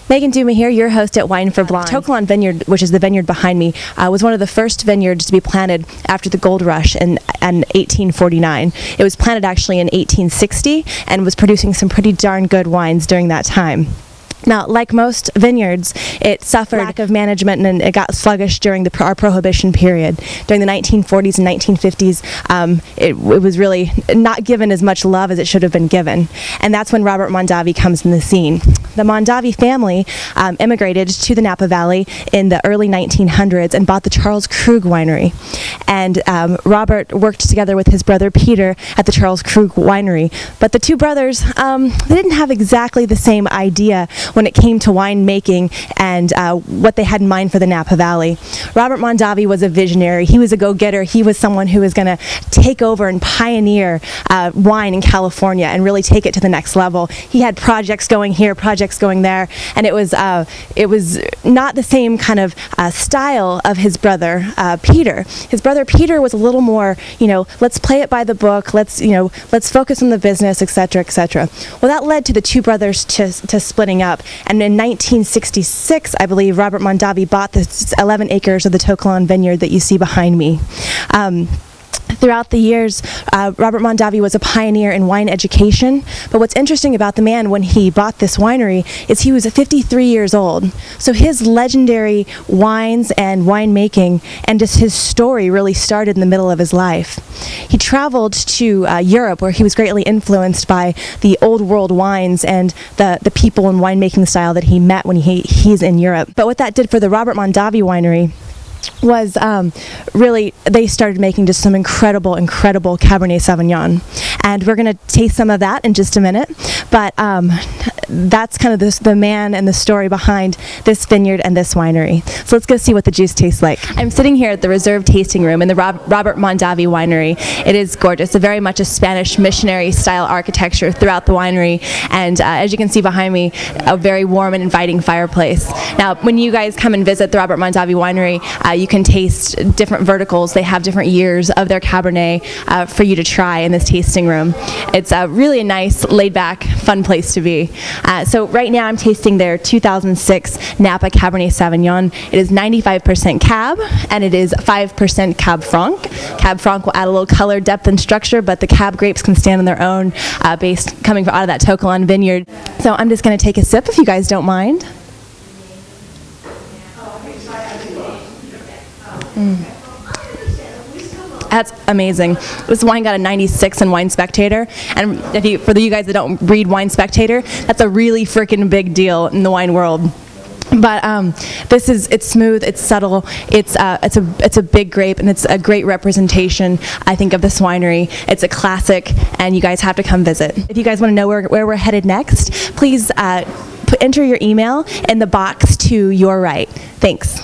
Megan Duma here, your host at Wine for Blind. To Kalon Vineyard, which is the vineyard behind me, was one of the first vineyards to be planted after the gold rush in 1849. It was planted actually in 1860 and was producing some pretty darn good wines during that time. Now, like most vineyards, it suffered lack of management and it got sluggish during our Prohibition period. During the 1940s and 1950s, it was really not given as much love as it should have been given. And that's when Robert Mondavi comes in the scene. The Mondavi family immigrated to the Napa Valley in the early 1900s and bought the Charles Krug Winery. And Robert worked together with his brother Peter at the Charles Krug Winery. But the two brothers, they didn't have exactly the same idea when it came to winemaking and what they had in mind for the Napa Valley. Robert Mondavi was a visionary. He was a go-getter. He was someone who was going to take over and pioneer wine in California and really take it to the next level. He had projects going here, projects going there, and it was not the same kind of style of his brother Peter. His brother Peter was a little more, let's play it by the book, let's focus on the business, etc., etc. Well, that led to the two brothers to splitting up. And in 1966, I believe, Robert Mondavi bought the 11 acres of the To Kalon Vineyard that you see behind me. Throughout the years, Robert Mondavi was a pioneer in wine education, but what's interesting about the man when he bought this winery is he was 53 years old. So his legendary wines and winemaking and just his story really started in the middle of his life. He traveled to Europe, where he was greatly influenced by the old world wines and the people and winemaking style that he met when he's in Europe. But what that did for the Robert Mondavi Winery was really, they started making just some incredible Cabernet Sauvignon. And we're going to taste some of that in just a minute. But that's kind of the man and the story behind this vineyard and this winery. So let's go see what the juice tastes like. I'm sitting here at the reserve tasting room in the Robert Mondavi Winery. It is gorgeous. It's very much a Spanish missionary style architecture throughout the winery. And as you can see behind me, a very warm and inviting fireplace. Now, when you guys come and visit the Robert Mondavi Winery, you can taste different verticals. They have different years of their Cabernet for you to try in this tasting room. It's really a nice, laid-back, fun place to be. So right now I'm tasting their 2006 Napa Cabernet Sauvignon. It is 95% Cab, and it is 5% Cab Franc. Cab Franc will add a little color, depth, and structure, but the Cab grapes can stand on their own coming out of that To Kalon Vineyard. So I'm just going to take a sip if you guys don't mind. That's amazing. This wine got a 96 in Wine Spectator, and for you guys that don't read Wine Spectator, that's a really freaking big deal in the wine world. But it's smooth, it's subtle, it's a big grape, and it's a great representation, I think, of this winery. It's a classic, and you guys have to come visit. If you guys want to know where we're headed next, please enter your email in the box to your right. Thanks.